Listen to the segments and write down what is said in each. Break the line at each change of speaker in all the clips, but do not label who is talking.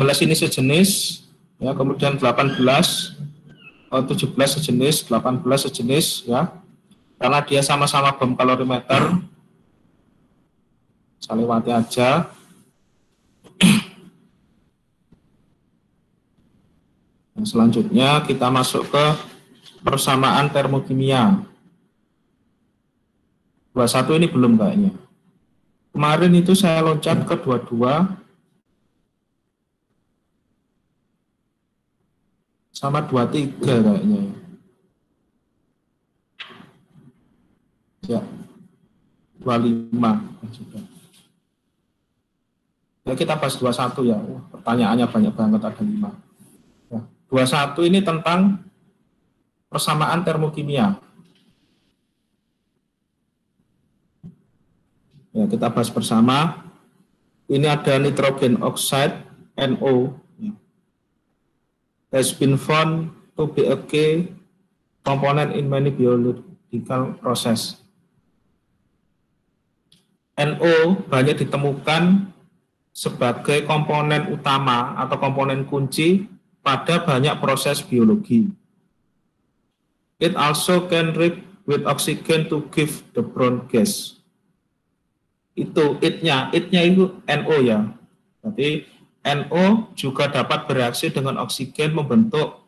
ini sejenis, ya, kemudian 18, 17 sejenis, 18 sejenis, ya, karena dia sama-sama bom kalorimeter. Saya lewati aja. Nah, selanjutnya kita masuk ke persamaan termokimia. 21 ini belum kayaknya. Kemarin itu saya loncat ke 22 sama 23 kayaknya. Ya, 25 sudah. Ya, kita bahas 21 ya. Pertanyaannya banyak banget, ada 5. Ya, 21 ini tentang persamaan termokimia. Ya, kita bahas bersama. Ini ada nitrogen oxide NO, has been found to be a key component in many biological process. NO banyak ditemukan sebagai komponen utama atau komponen kunci pada banyak proses biologi. It also can react with oxygen to give the brown gas. Itu itnya itu NO ya. Berarti NO juga dapat bereaksi dengan oksigen membentuk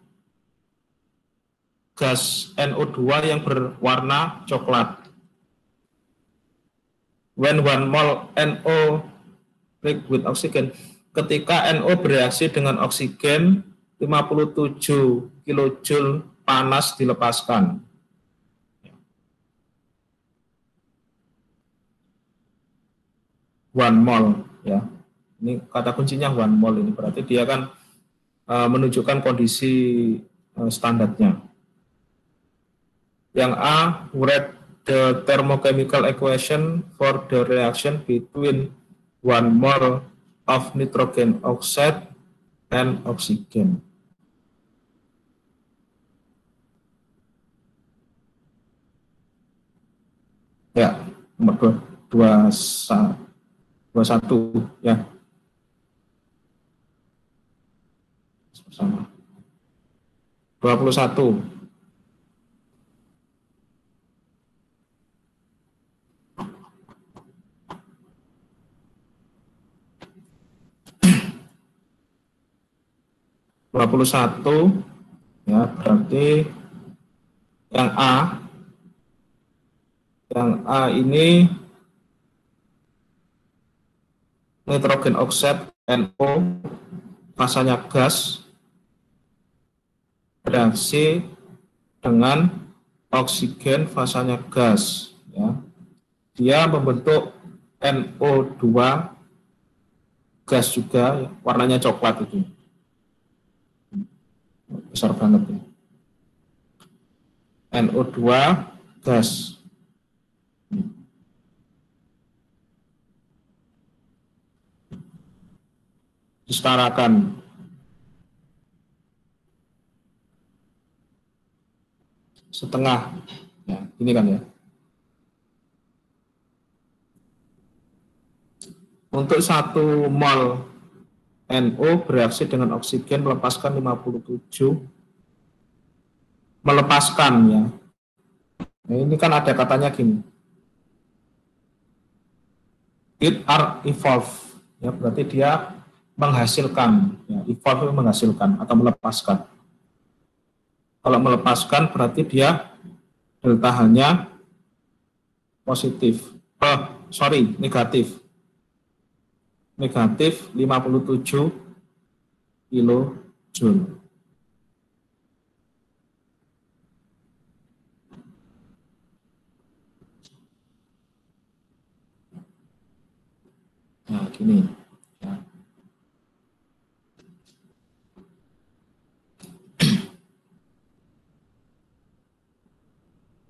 gas NO2 yang berwarna coklat. When 1 mol NO react with oxygen, ketika NO bereaksi dengan oksigen, 57 kilojoule panas dilepaskan. 1 mol ya. Ini kata kuncinya 1 mol, ini berarti dia kan menunjukkan kondisi standarnya. Yang A, write the thermochemical equation for the reaction between 1 mol of nitrogen oxide and oxygen. Ya, nomor 21 ya. Sama. 21. Ya, berarti yang A ini nitrogen oxide NO, fasanya gas, bereaksi dengan oksigen, fasanya gas, ya. Dia membentuk NO2 gas juga, ya. Warnanya coklat itu, besar banget ya. NO2 gas. Disetarakan. Setengah, ya, ini kan ya. Untuk 1 mol NO bereaksi dengan oksigen melepaskan 57, melepaskan ya. Nah, ini kan ada katanya gini. It are evolve, ya, berarti dia menghasilkan, ya, evolve menghasilkan atau melepaskan. Kalau melepaskan berarti dia delta H-nya positif. Negatif. Negatif 57 kilojoule. Nah, gini. Ya.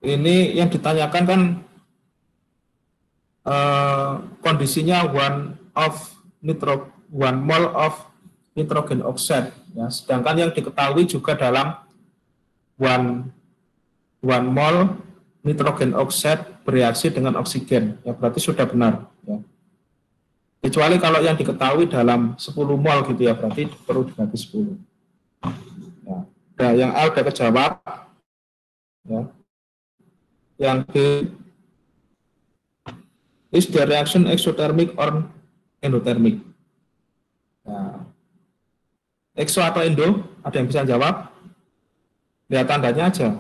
Ini yang ditanyakan kan kondisinya 1 mol of nitrogen oxide, ya. Sedangkan yang diketahui juga dalam 1 mol nitrogen oxide bereaksi dengan oksigen, ya, berarti sudah benar, ya. Kecuali kalau yang diketahui dalam 10 mol gitu ya, berarti perlu dibagi 10. Ya. Nah, yang A udah kejawab. Ya. Yang B, is the reaction exothermic or endothermic? Nah, exo atau endo? Ada yang bisa jawab? Lihat tandanya aja.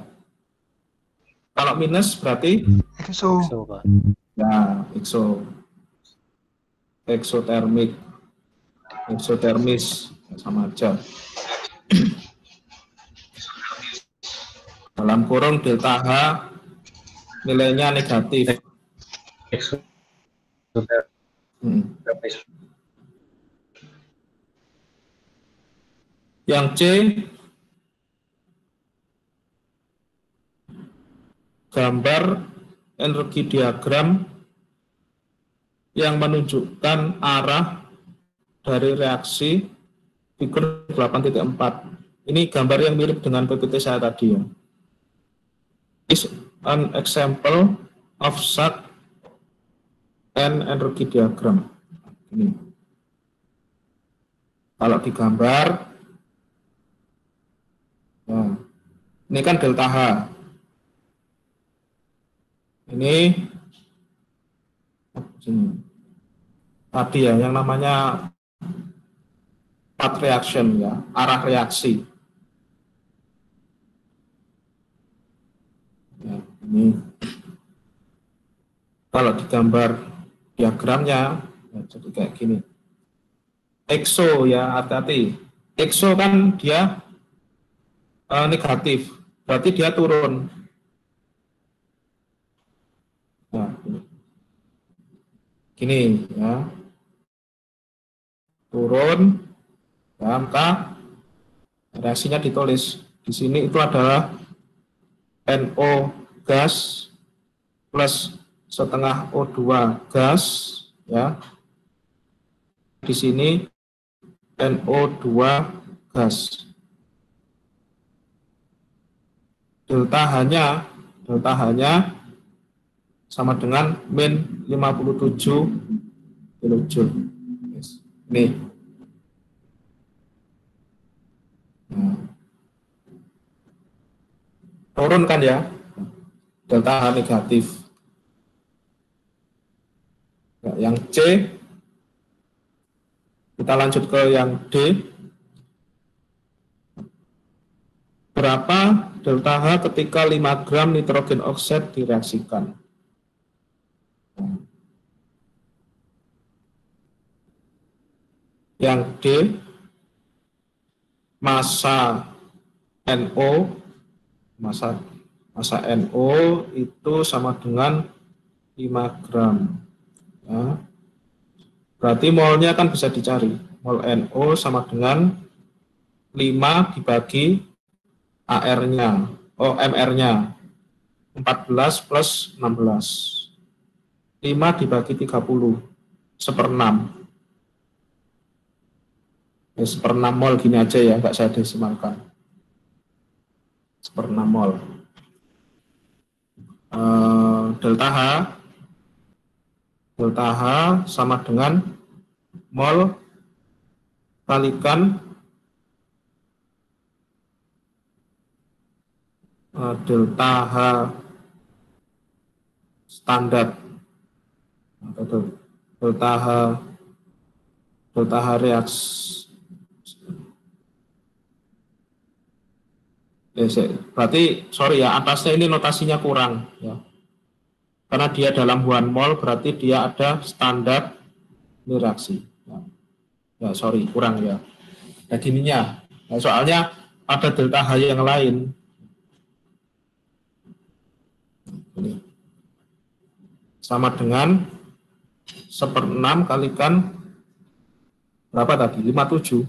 Kalau minus berarti
EXO.
Pak.
ya exothermic, exothermis sama aja. Dalam kurung delta H nilainya negatif. Yang C, gambar energi diagram yang menunjukkan arah dari reaksi figur 8.4. Ini gambar yang mirip dengan PPT saya tadi ya. Is an example of such an energy diagram. Ini. Kalau digambar, nah, ini kan delta H. Ini tadi ya, yang namanya path reaction ya, arah reaksi. Ya, ini kalau digambar diagramnya ya, jadi kayak gini. Exo ya, hati-hati. Exo kan dia negatif, berarti dia turun. Nah, gini ya, turun, ya, maka reaksinya ditulis di sini itu adalah NO gas plus setengah O2 gas, ya. Di sini NO2 gas. Delta H-nya sama dengan min 57 kilojoule. Nih. Nah. Turun kan ya, delta H negatif. Nah, yang C, kita lanjut ke yang D. Berapa delta H ketika 5 gram nitrogen oksida direaksikan? Yang D, massa NO, massa NO itu sama dengan 5 gram. Ya. Berarti molnya kan bisa dicari. Mol NO sama dengan 5 dibagi AR-nya, MR-nya. 14 plus 16. 5 dibagi 30. 1/6. Ya, 1/6 mol gini aja ya, nggak saya desimalkan. 1/6 mol. Delta H sama dengan mol kalikan delta H standar atau delta H reaksi. Berarti sorry ya, atasnya ini notasinya kurang ya. Karena dia dalam 1 mol berarti dia ada standar reaksi. Ya, sorry, kurang ya. Nah, gininya. Nah, soalnya ada delta H yang lain. Ini. Sama dengan 1/6 kalikan berapa tadi? 57.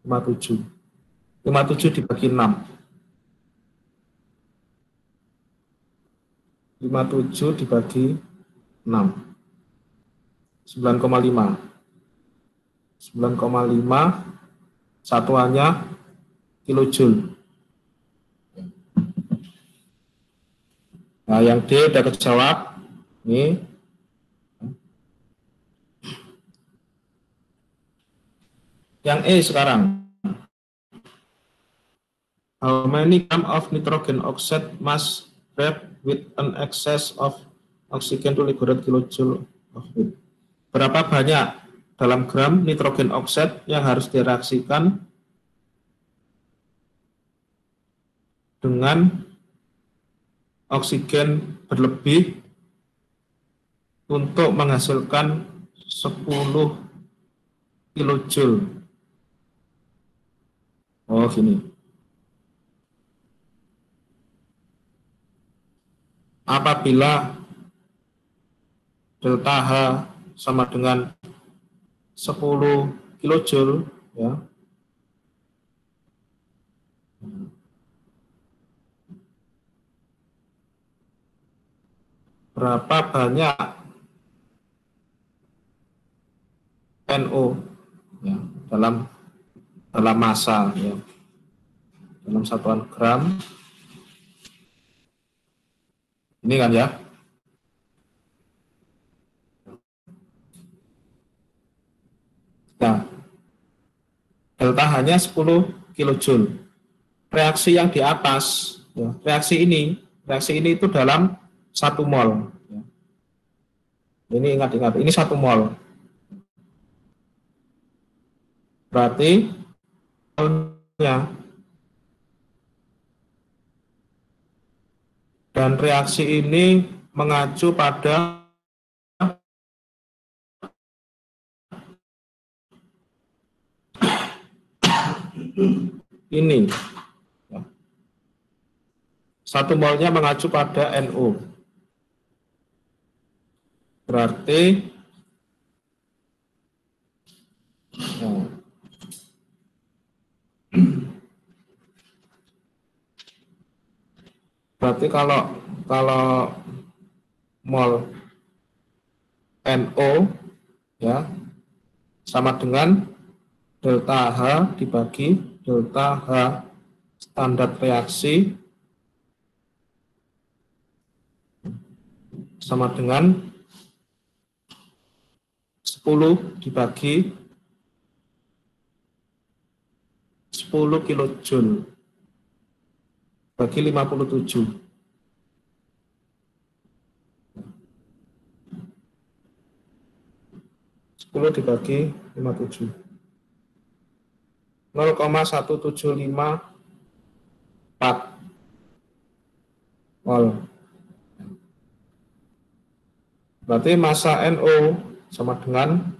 57 dibagi 6. 57 dibagi 6. 9,5. 9,5 satuannya kilojoule. Nah, yang D udah kejawab. Ini. Yang E sekarang. How many gram of nitrogen oxide must react with an excess of oxygen to liberate kilojoule of heat? Berapa banyak dalam gram nitrogen oxide yang harus direaksikan dengan oksigen berlebih untuk menghasilkan 10 kilojoule. Oh, gini. Apabila delta H sama dengan 10 kilojoule, ya, berapa banyak NO, ya, dalam massa, ya, dalam satuan gram, ini kan ya. Nah, delta hanya 10 kilojoule. Reaksi yang di atas, ya, reaksi ini itu dalam 1 mol. Ya. Ini ingat, ini 1 mol. Berarti molnya dan reaksi ini mengacu pada ini. 1 molnya mengacu pada NO. Berarti kalau mol NO, ya, sama dengan delta H dibagi delta H standar reaksi sama dengan 10 dibagi 10 kilojoule bagi 57. 10 dibagi 57. 0,1754 mol. Berarti massa NO sama dengan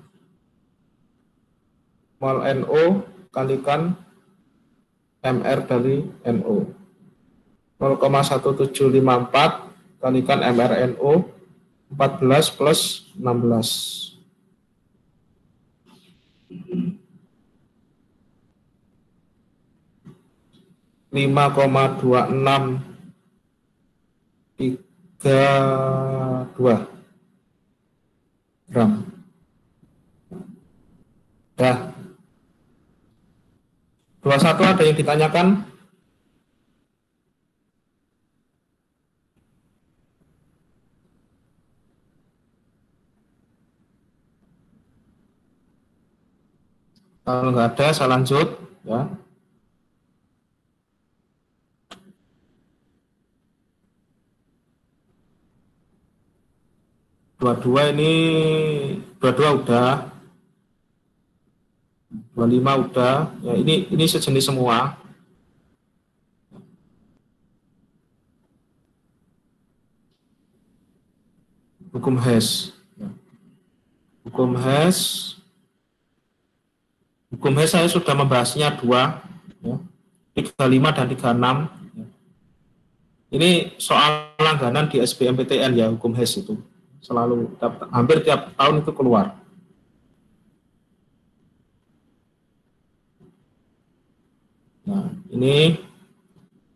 mol NO kalikan MR dari NO. 0,1754 kalikan MrNO 14 plus 16. 5,2632 gram. Dah. 21 ada yang ditanyakan? Kalau nggak ada, saya lanjut, ya. Dua-dua udah, 25 udah, ya, ini sejenis semua. Hukum Hess. Hukum Hess saya sudah membahasnya 2, ya, 35 dan 36. Ya. Ini soal langganan di SBMPTN, ya, hukum Hess itu. Selalu, hampir tiap tahun itu keluar. Nah,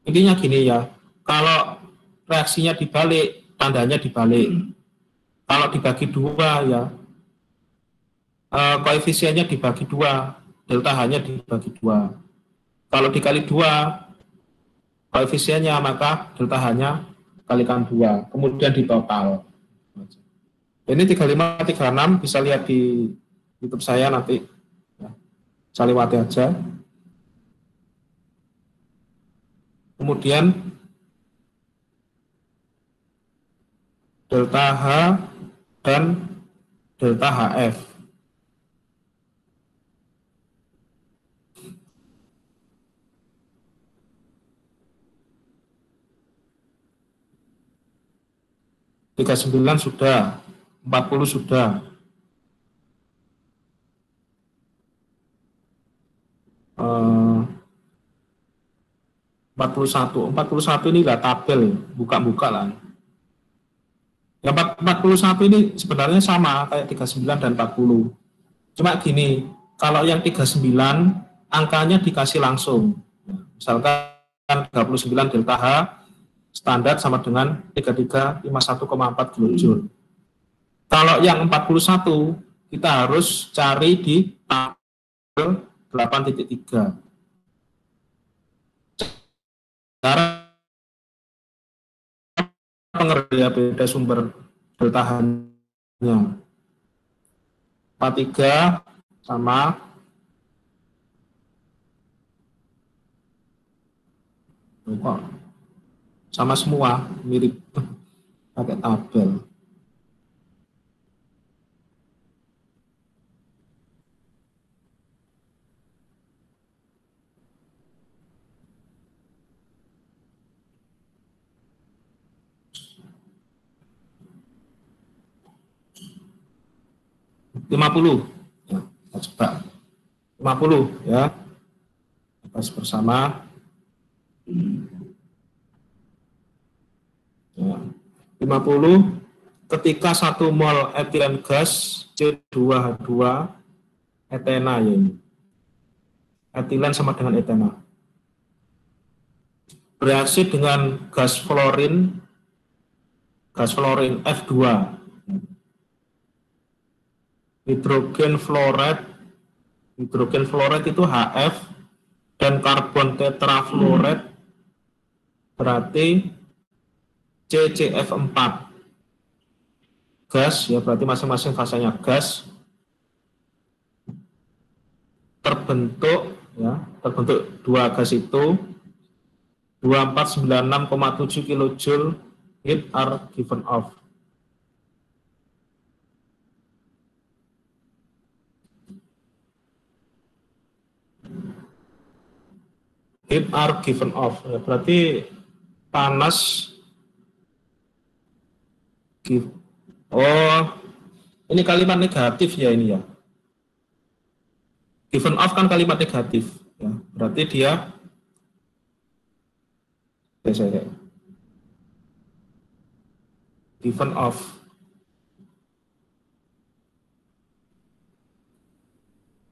intinya gini, ya. Kalau reaksinya dibalik, tandanya dibalik. Kalau dibagi 2, ya, koefisiennya dibagi 2, delta H-nya dibagi 2. Kalau dikali 2 koefisiennya, maka delta H-nya kalikan 2, kemudian ditotal. Ini 35, 36 bisa lihat di YouTube saya nanti. Ya. Saya lewati aja. Kemudian delta H dan delta HF. Tiga 39 sudah, 40 sudah. 41 ini nggak tabel, buka-buka lah. Yang 41 ini sebenarnya sama kayak 39 dan 40. Cuma gini, kalau yang 39 angkanya dikasih langsung. Misalkan 39 delta H standar sama dengan 3351,4 kilojoule. Kalau yang 41 kita harus cari di tabel 8.3. Cara pengertian beda sumber delta H-nya. 43 sama kok sama semua, mirip pakai tabel. Lima puluh, ya, kita coba 50 ya, bahas bersama. Ya. 50 ketika 1 mol etilen gas C2H2 etena ya ini. Etilen sama dengan etena. Bereaksi dengan gas fluorin F2. Hidrogen fluoride itu HF dan karbon tetrafluoride berarti CCF4. Gas ya, berarti masing-masing fasanya gas. Terbentuk dua gas itu 2496,7 kilojoule heat are given off. Heat are given off ya, berarti panas. Oh, ini kalimat negatif ya ini ya. Given off kan kalimat negatif ya, berarti dia given off.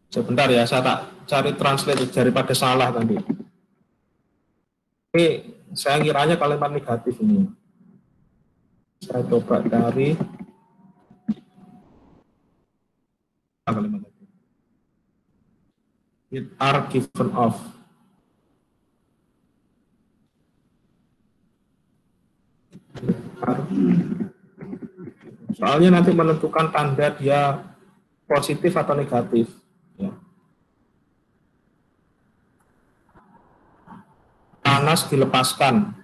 Sebentar ya, saya tak cari translate daripada salah tadi. Ini saya kiranya kalimat negatif ini. Saya coba cari kalimat negatif. It are given off. Soalnya nanti menentukan tanda dia positif atau negatif. Ya. Panas dilepaskan.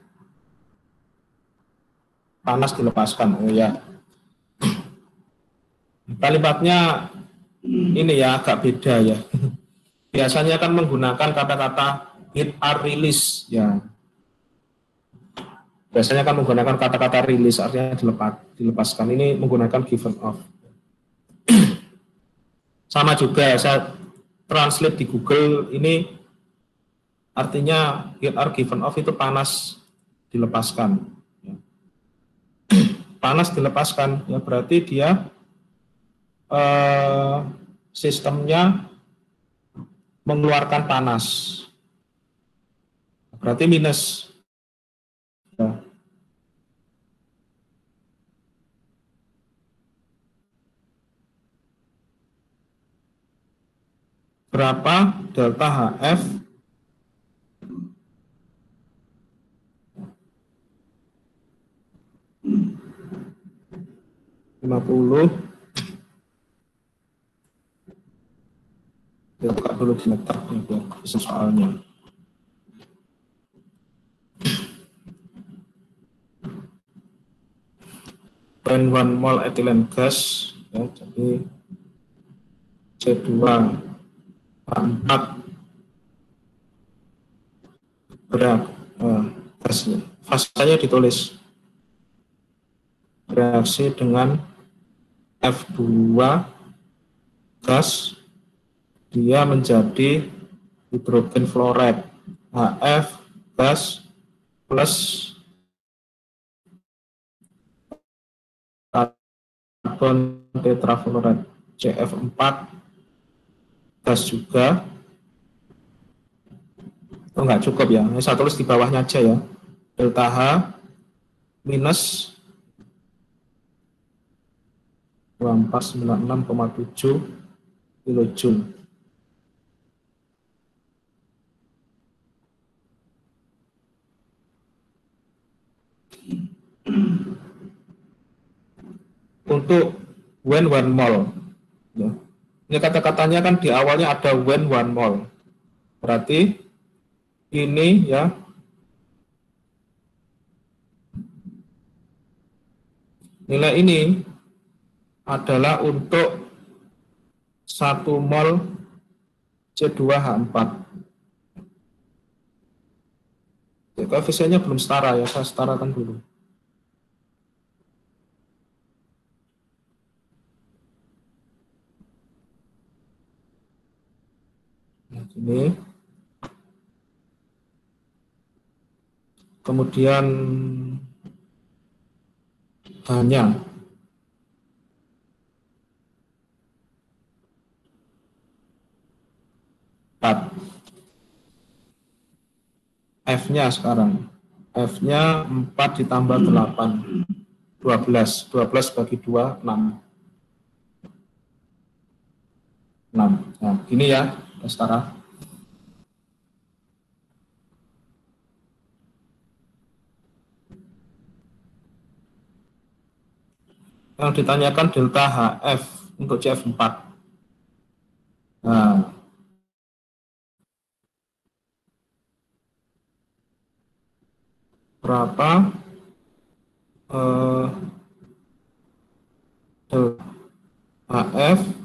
Panas dilepaskan. Oh ya. Kalimatnya ini ya agak beda ya. Biasanya kan menggunakan kata-kata heat are release ya. Biasanya kan menggunakan kata-kata release artinya dilepaskan. Ini menggunakan given off. Sama juga saya translate di Google ini artinya heat are given off itu panas dilepaskan. Panas dilepaskan ya, berarti dia sistemnya mengeluarkan panas. Berarti minus. Ya. Berapa delta HF Kita buka dulu di laptop biar bisa soalnya. When 1 mol ethylene gas, ya, jadi C2H4 gasnya. Fasanya ditulis reaksi dengan F2 gas, dia menjadi hidrogen fluoride HF gas plus karbon tetrafluoride CF4 gas juga. Oh, enggak cukup ya, ini saya tulis di bawahnya aja ya. Delta H minus 2496,7 kilojoule. Untuk when 1 mol. Ya. Ini kata-katanya kan di awalnya ada when 1 mol. Berarti ini ya nilai ini adalah untuk 1 mol C2H4. Ya, koefisiennya belum setara ya, saya setarakan dulu. Nah, ini. Kemudian hanya F-nya sekarang. F-nya 4 ditambah 8. 12. 12 bagi 2, 6. 6. Nah, gini ya, setara. Yang ditanyakan delta HF untuk CF4. Nah, berapa delta HF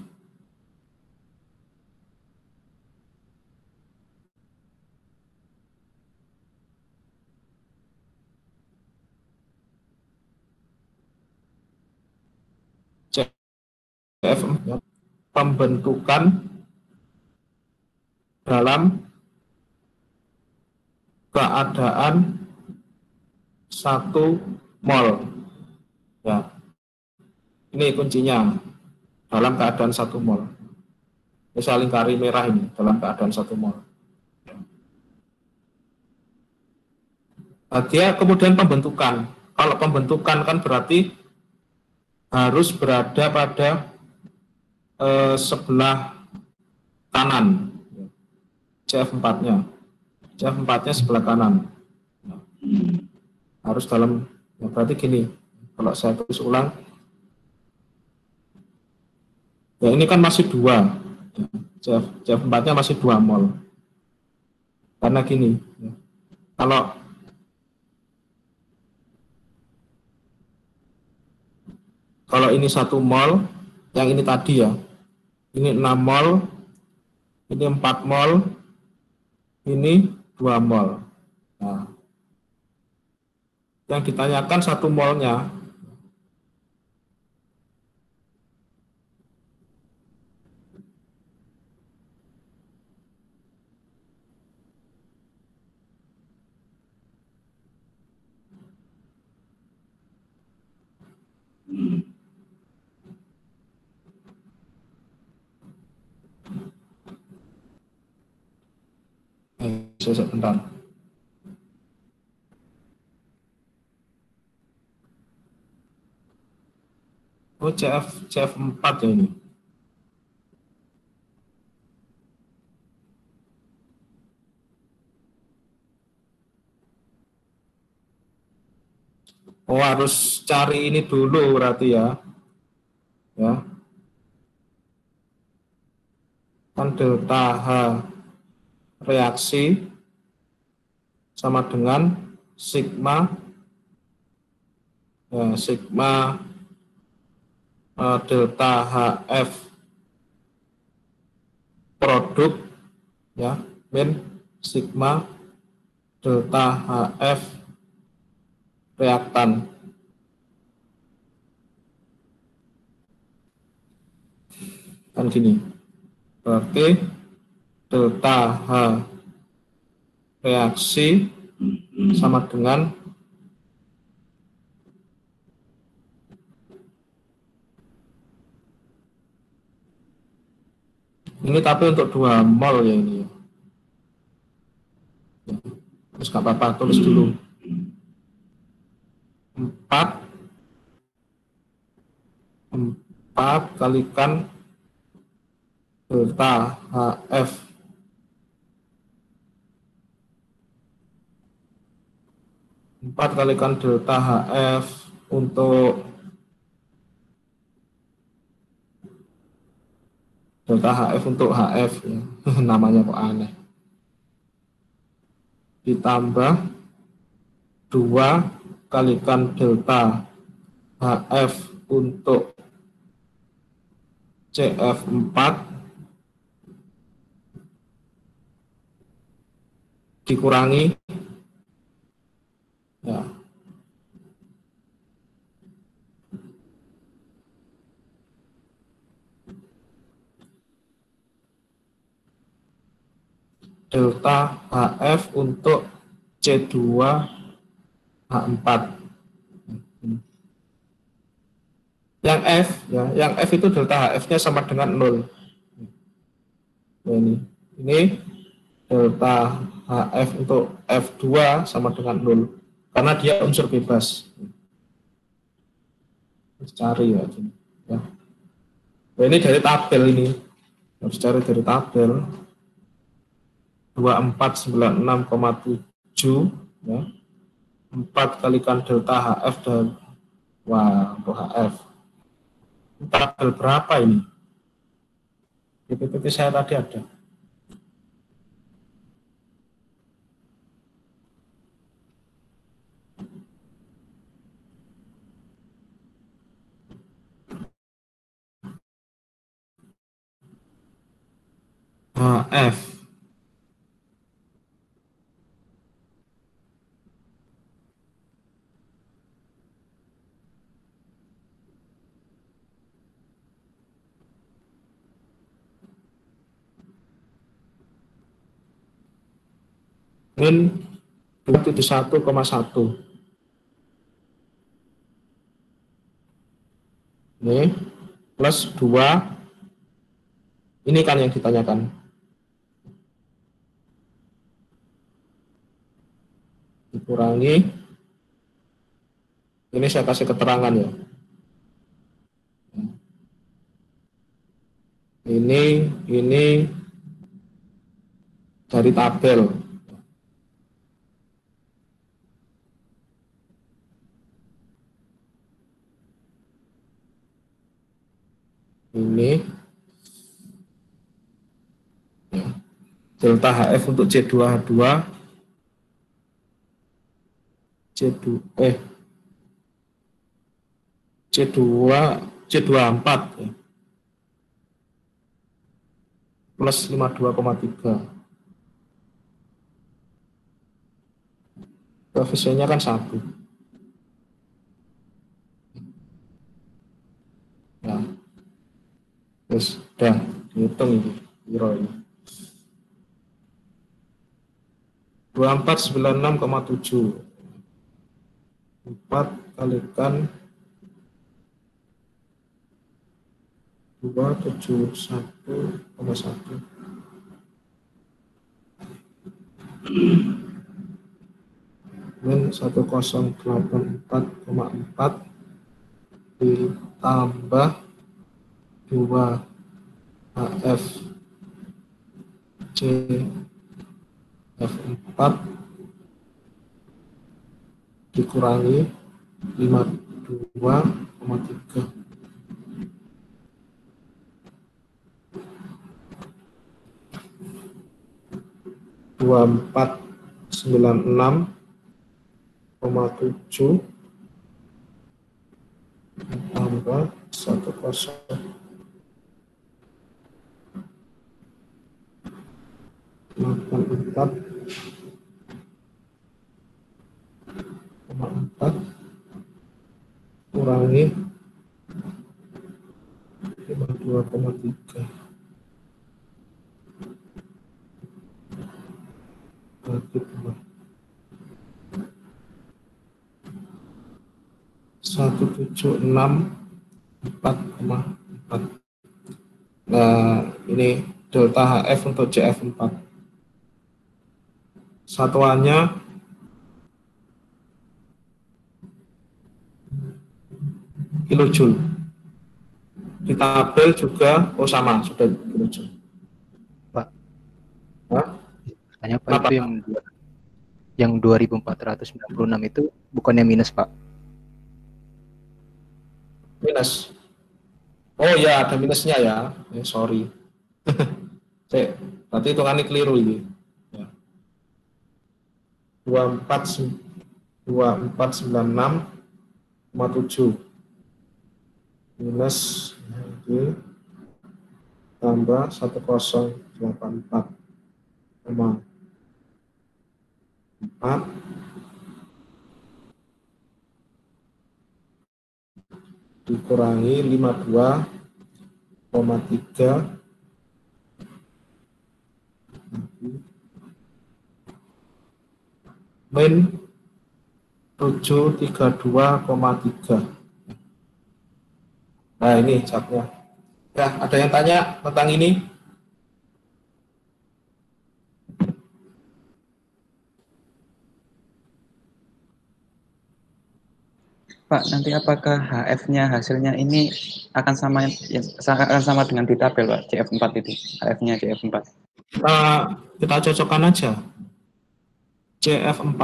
CF4 pembentukan dalam keadaan 1 mol. Ya. Ini kuncinya, dalam keadaan 1 mol. Ini saya lingkari merah ini, dalam keadaan 1 mol. Nah, dia kemudian pembentukan. Kalau pembentukan kan berarti harus berada pada sebelah kanan. CF4-nya. CF4-nya sebelah kanan. Nah, harus dalam, ya berarti gini, kalau saya tulis ulang, ya ini kan masih 2, CF4-nya masih 2 mol. Karena gini, ya, kalau ini 1 mol, yang ini tadi ya, ini 6 mol, ini 4 mol, ini 2 mol. Nah, yang ditanyakan 1 molnya. Sebentar. Oh, CF4 ya ini. Oh, harus cari ini dulu berarti ya. Ya. kan delta H reaksi sama dengan sigma sigma delta HF produk ya min sigma delta HF reaktan. Kan gini, berarti delta H reaksi sama dengan ini, tapi untuk 2 mol ya ini. Terus nggak apa-apa, tulis dulu 4 kalikan delta HF delta HF untuk HF ya. Namanya kok aneh. Ditambah 2 kalikan delta HF untuk CF4 dikurangi ya delta HF untuk C2H4. Yang F ya, yang F itu delta HF-nya sama dengan 0. Ya, ini delta HF untuk F2 sama dengan 0 karena dia unsur bebas. Cari ya, ya. Nah, ini dari tabel ini. Harus cari dari tabel 2496,7 ya. 4 kalikan delta HF dan untuk HF. Tabel berapa ini? Di PPT saya tadi ada. HF min 21,1. Ini plus 2. Ini kan yang ditanyakan. Dikurangi. Ini saya kasih keterangan ya. Ini dari tabel. Ini delta HF untuk C2H2 C24 ya. Plus 52,3. Koefisiennya kan 1. Nah, terus sudah dihitung ini, kira ini. 2496,7. 4 kalikan 271,1. Min 1084,4 ditambah 2 HF CF4 dikurangi 52,3. 2496,7 tambah 1084,4 kurangi 52,3 bagi 1764,4. Nah, ini delta HF untuk CF4. Satuannya kilojoule. Di tabel juga sama, sudah kilojoule.
Pak.
Hah?
Tanya Pak, itu yang 2496 itu bukannya minus, Pak?
Minus. Oh ya, ada minusnya ya. Sorry. Berarti hitungannya keliru ini. Ya. 2496,7 minus tambah 1084,4 dikurangi 52,3 min 732,3. Nah, ini catnya. Ya, ada yang tanya tentang ini?
Pak, nanti apakah HF-nya hasilnya ini akan sama dengan di tabel, Pak, CF4 itu, HF-nya CF4?
Kita cocokkan aja. CF4.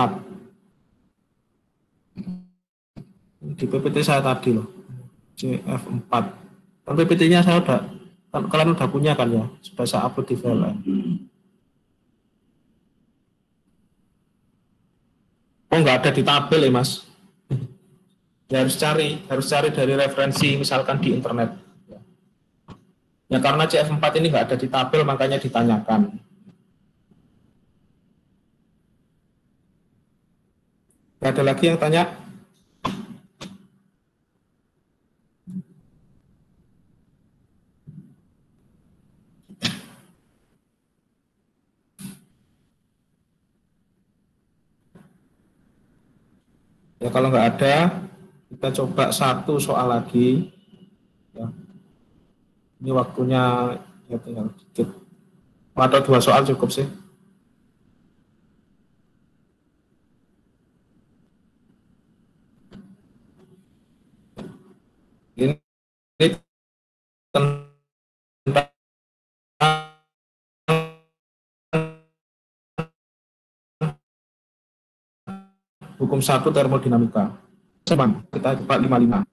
Di PPT saya tadi loh. CF4. Dan PPT-nya saya kalian udah punya kan ya? Sudah saya upload di VLN. Oh, nggak ada di tabel ya, Mas? Ya, harus cari dari referensi misalkan di internet. Ya, karena CF4 ini nggak ada di tabel, makanya ditanyakan. Ada lagi yang tanya? Ya, kalau nggak ada, kita coba satu soal lagi. Ya. Ini waktunya ya tinggal dikit. Atau 2 soal cukup sih. Ini tentang hukum 1 termodinamika. Coba kita coba 55.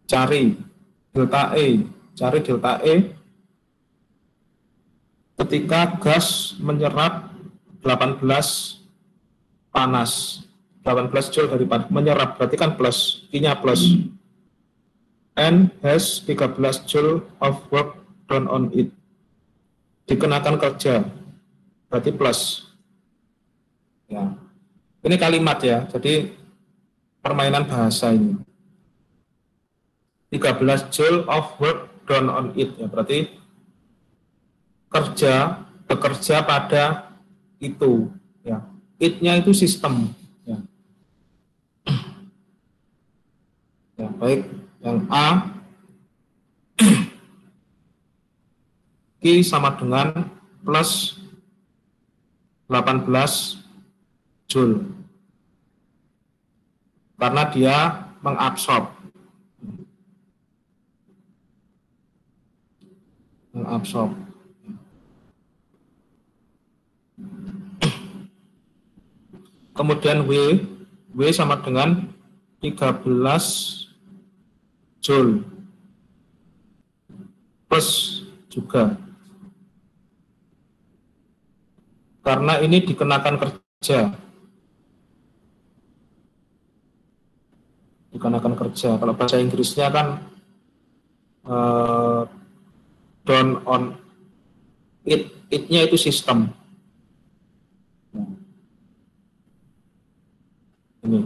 Cari delta E ketika gas menyerap 18 panas, 18 joule dari panas, menyerap berarti kan plus, I-nya plus, and has 13 joule of work done on it, dikenakan kerja, berarti plus. Ya. Ini kalimat ya, jadi permainan bahasa ini. 13 joule of work done on it, ya berarti bekerja pada itu, ya. It-nya itu sistem, ya. Ya, baik, yang A Q sama dengan plus 18 joule karena dia mengabsorb. Kemudian W W sama dengan 13 Joule plus juga. Karena ini dikenakan kerja. Dikenakan kerja. Kalau bahasa Inggrisnya kan down on it. It-nya itu sistem. Ini.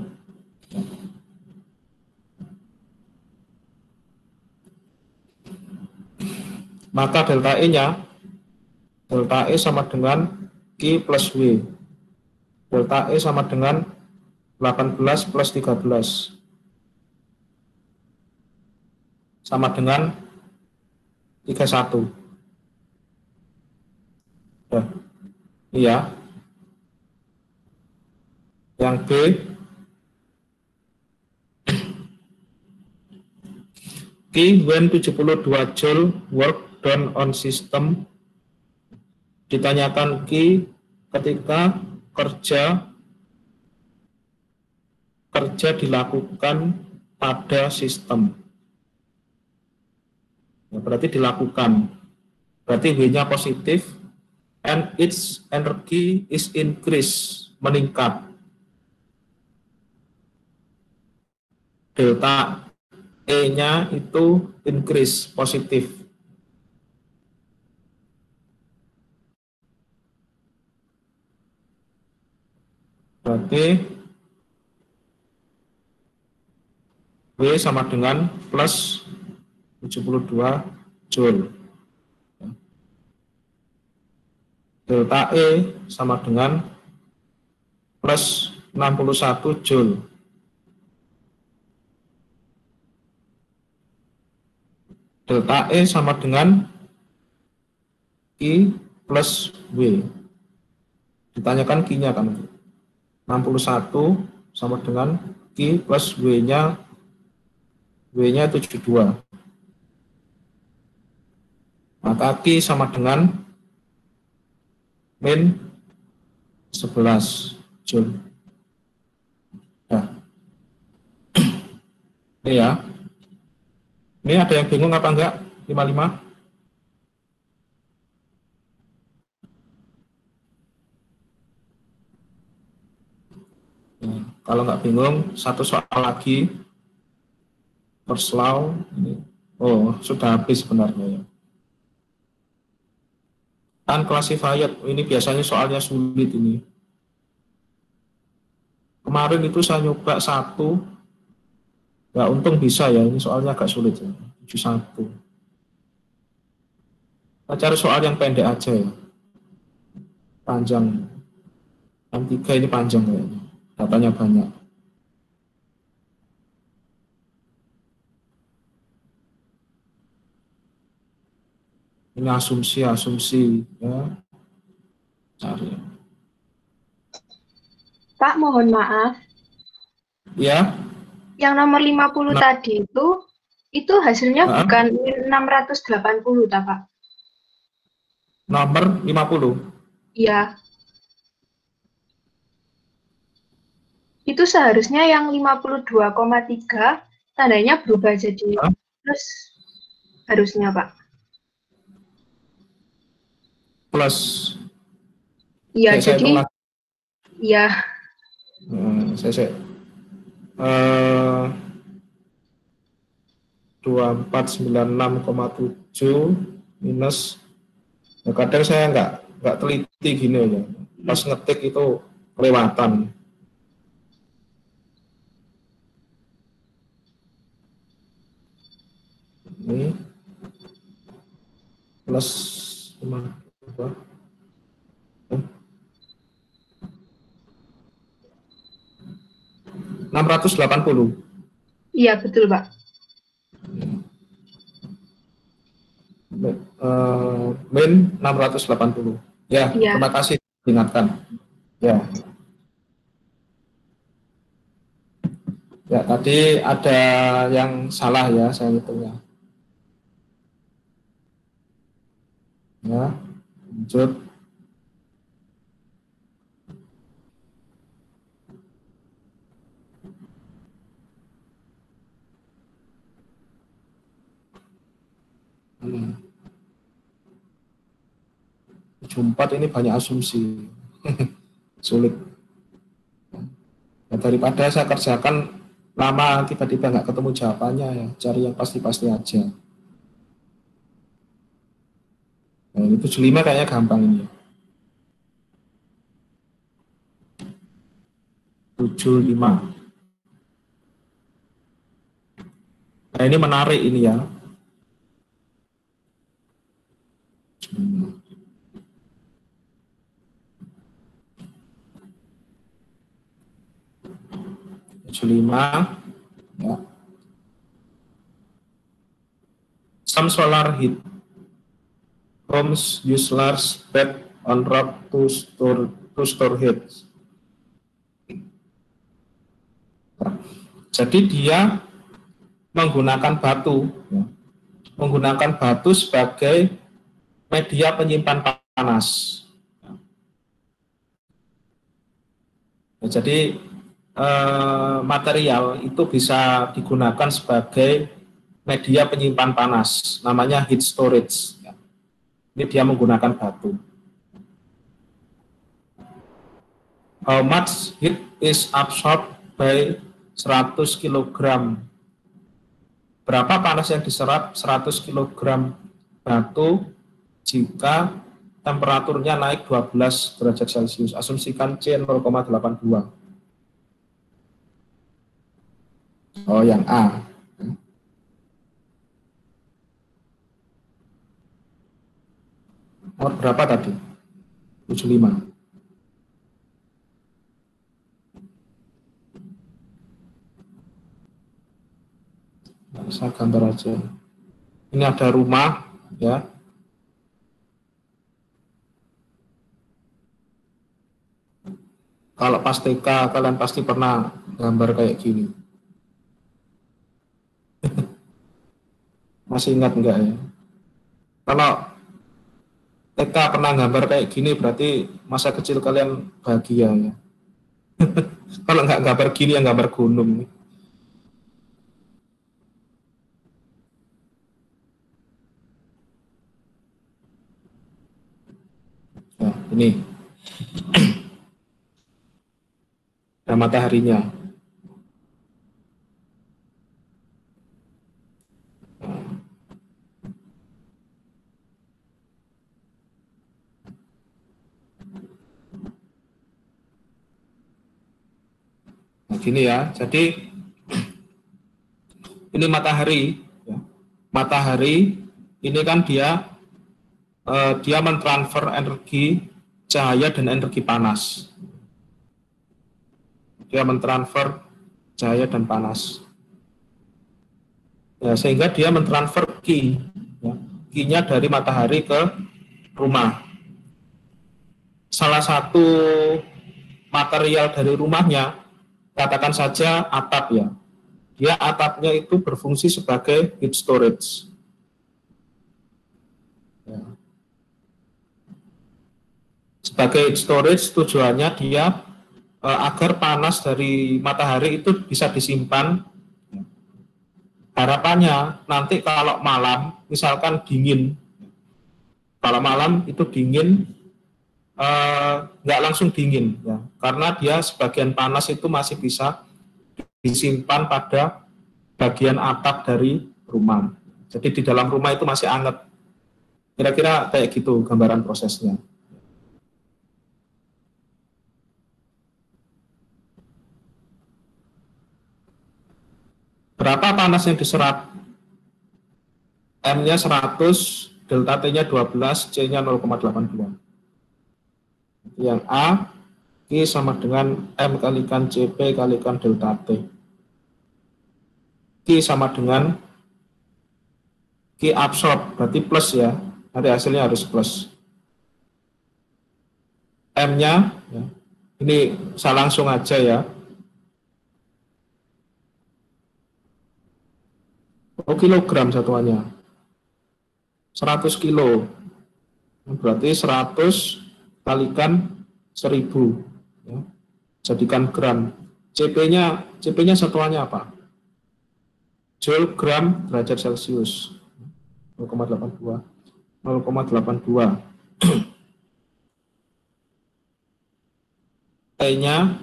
Maka delta E-nya, delta E sama dengan Q plus W. Delta E sama dengan 18 plus 13. Sama dengan 31. Ya. Iya. Yang B, Q when 72 Joule work done on system. Ditanyakan Q ketika kerja dilakukan pada sistem. Ya, berarti dilakukan. Berarti W-nya positif and its energy is increase, meningkat. Delta E-nya itu increase, positif. Berarti W sama dengan plus 72 Joule. Delta E sama dengan plus 61 Joule. Delta E sama dengan Q plus W. Ditanyakan Q-nya kan. 61 sama dengan Q plus W-nya 72. Maka Q sama dengan min 11 Joule. Nah. Ini ya. Ini ada yang bingung apa enggak? 55. Nah, kalau nggak bingung, satu soal lagi. First law. Ini. Oh, sudah habis sebenarnya ya. Unclassified, ini biasanya soalnya sulit ini. Kemarin itu saya nyoba satu, ya untung bisa ya, ini soalnya agak sulit ya. 71. Kita cari soal yang pendek aja ya. Panjang. M3 ini panjang kayaknya. Datanya banyak. Ini asumsi ya. Cari.
Pak, mohon maaf.
Ya.
Yang nomor 50 tadi itu hasilnya bukan 680, tak, Pak?
Nomor 50.
Iya. Itu seharusnya yang 52,3 tandanya berubah jadi plus harusnya, Pak.
Plus.
Iya, jadi iya.
Saya 2496,7 minus. Nah, kadang saya nggak teliti gini aja. Pas ngetik itu kelewatan. Ini plus 680.
Iya, betul, Pak.
Min 680. Ya,
iya.
Terima kasih diingatkan. Ya. Ya, tadi ada yang salah ya, saya hitungnya. Ya, lanjut. 7/4 ini banyak asumsi. Sulit. Ya, daripada saya kerjakan lama tiba-tiba nggak ketemu jawabannya, ya cari yang pasti-pasti aja. Nah, ini 75 kayaknya gampang ini. 75. Nah, ini menarik ini ya. Lima, ya. Some solar heat homes use large bed on roof to store heat. Jadi dia menggunakan batu, ya. Menggunakan batu sebagai media penyimpan panas. Ya, jadi material itu bisa digunakan sebagai media penyimpan panas, namanya heat storage. Ini dia menggunakan batu. How much heat is absorbed by 100 kg? Berapa panas yang diserap 100 kg batu jika temperaturnya naik 12 derajat Celcius? Asumsikan C 0,82. Oh, yang A. Nomor berapa tadi? 75. Saya gambar aja. Ini ada rumah, ya. Kalau pas TK, kalian pasti pernah gambar kayak gini. Masih ingat enggak ya? Kalau TK pernah gambar kayak gini, berarti masa kecil kalian bahagia ya. Kalau nggak gambar gini, yang gambar gunung. Nah, ini. Ada mataharinya. Nah, gini ya, jadi ini matahari, ya. Matahari ini kan dia mentransfer energi cahaya dan energi panas. Dia mentransfer cahaya dan panas. Ya, sehingga dia mentransfer Qi, ya. Qi-nya dari matahari ke rumah. Salah satu material dari rumahnya, katakan saja atap ya. Dia atapnya itu berfungsi sebagai heat storage. Ya. Sebagai heat storage tujuannya dia agar panas dari matahari itu bisa disimpan. Harapannya nanti kalau malam, misalkan dingin, kalau malam itu dingin, nggak langsung dingin, ya, karena dia sebagian panas itu masih bisa disimpan pada bagian atap dari rumah. Jadi di dalam rumah itu masih hangat. Kira-kira kayak gitu gambaran prosesnya. Berapa panas yang diserap? M-nya 100, delta T-nya 12, C-nya 0,82. Yang A, Q sama dengan M kalikan CP kalikan delta T. Q sama dengan Q absorb, berarti plus ya. Nanti hasilnya harus plus. M-nya, ya, ini saya langsung aja ya. Oh, kilogram satuannya. 100 kilo. Berarti 100 kalikan 1000. Ya. Jadikan gram. CP-nya satuannya apa? Joule gram derajat Celcius. 0,82. 0,82. T-nya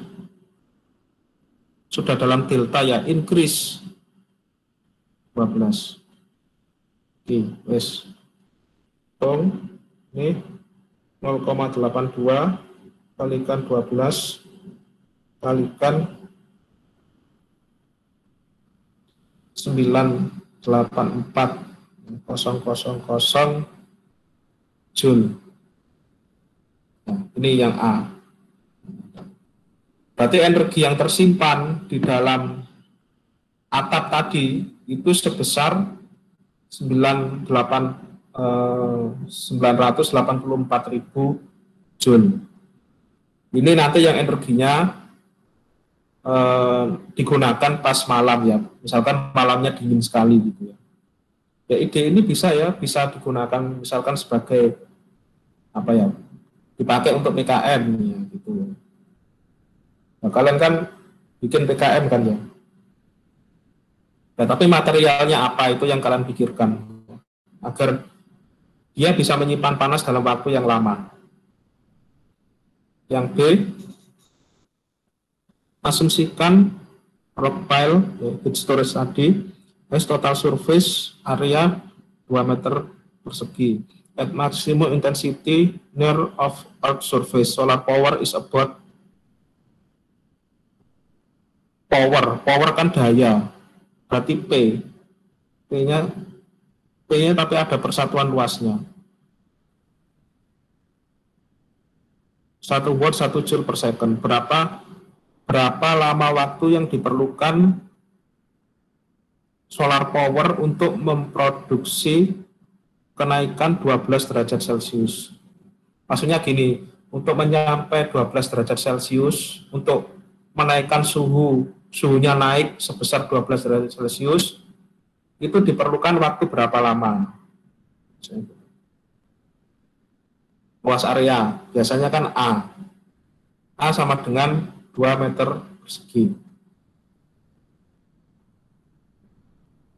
sudah dalam delta ya, increase 12. Oke, wes. Ini 0,82 kalikan 12 kalikan 984,000 Joule. Nah, ini yang A. Berarti energi yang tersimpan di dalam atap tadi itu sebesar 984.000 Joule. Ini nanti yang energinya digunakan pas malam ya. Misalkan malamnya dingin sekali gitu ya. Ya ide ini bisa digunakan misalkan sebagai apa ya? Dipakai untuk PKM ya gitu. Nah, kalian kan bikin PKM kan ya. Nah, tapi materialnya apa itu yang kalian pikirkan agar dia bisa menyimpan panas dalam waktu yang lama. Yang B, asumsikan rock pile heat storage tadi has total surface area 2 meter persegi. At maximum intensity near of earth surface, solar power is about power kan daya, berarti P-nya tapi ada persatuan luasnya. 1 watt 1 joule per second. Berapa lama waktu yang diperlukan solar power untuk memproduksi kenaikan 12 derajat Celcius. Maksudnya gini, untuk menyampai 12 derajat Celcius, untuk menaikkan suhunya naik sebesar 12 derajat Celcius, itu diperlukan waktu berapa lama? Luas area, biasanya kan A. A sama dengan 2 meter persegi.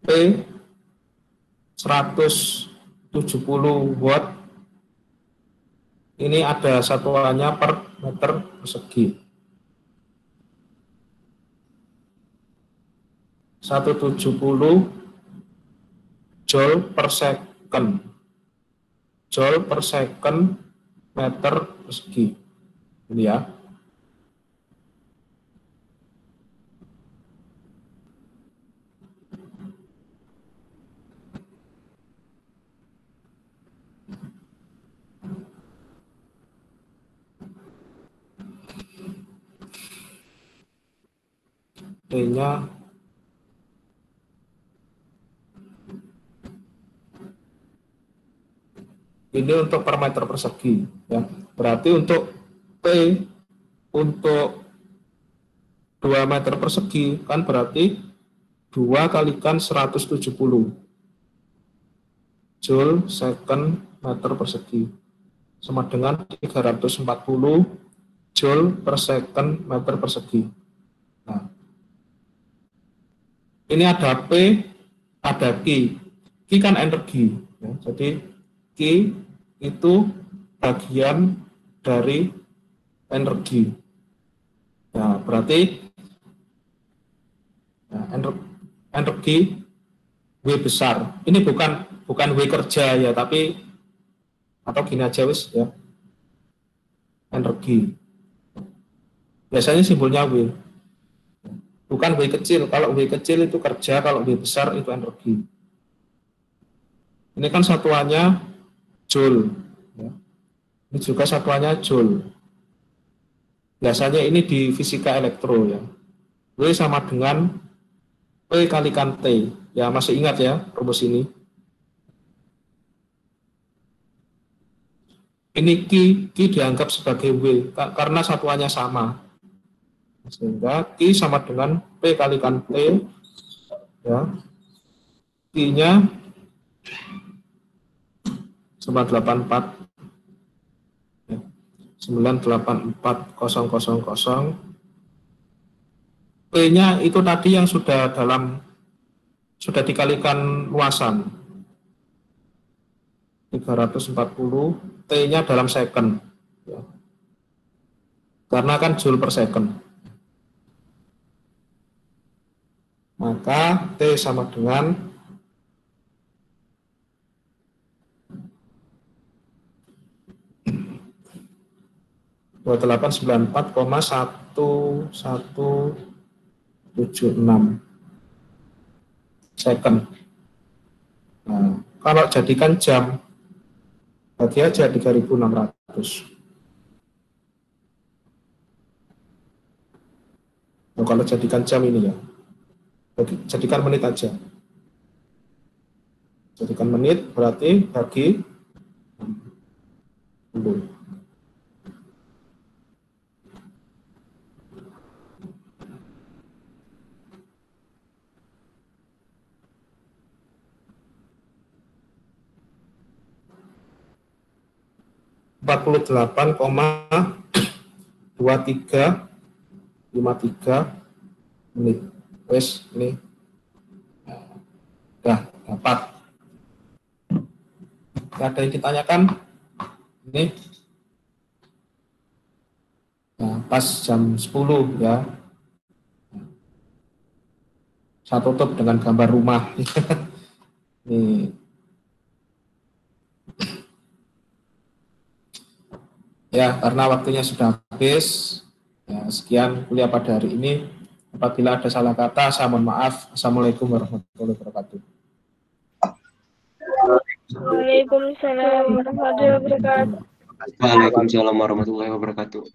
P 170 watt. Ini ada satuannya per meter persegi. 170 joule per second. Joule per second meter persegi. Ini ya. T-nya ini untuk per meter persegi ya. Berarti untuk P untuk 2 meter persegi kan berarti 2 kalikan 170 joule second meter persegi sama dengan 340 joule per second meter persegi. Nah, ini ada P, ada Q. Q kan energi ya. Jadi Q itu bagian dari energi. Nah, berarti energi W besar. Ini bukan W kerja ya, tapi atau gini aja wis ya. Energi. Biasanya simbolnya W. Bukan W kecil. Kalau W kecil itu kerja, kalau W besar itu energi. Ini kan satuannya joule. Ya. Ini juga satuannya joule. Biasanya ini di fisika elektro ya. W sama dengan P kalikan T. Ya masih ingat ya rumus ini. Ini Q dianggap sebagai W karena satuannya sama. Sehingga Q sama dengan P kalikan T. Ya. Q-nya 984 984,000. P-nya itu tadi yang sudah dikalikan luasan 340, T-nya dalam second. Ya. karena kan joule per second. Maka T sama dengan 2894,1176 second. Nah, kalau jadikan jam, berarti aja 3600. Nah, kalau jadikan jam ini ya, jadikan menit aja. Jadikan menit berarti bagi 10. ,2353 menit. Wes ini dah dapat. Ada yang ditanyakan? Ini nah, pas jam 10 ya. Saya tutup dengan gambar rumah. Nih. Ya, karena waktunya sudah habis. Ya, sekian kuliah pada hari ini. Apabila ada salah kata, saya mohon maaf. Assalamualaikum warahmatullahi wabarakatuh.
Waalaikumsalam warahmatullahi wabarakatuh.
Waalaikumsalam warahmatullahi wabarakatuh.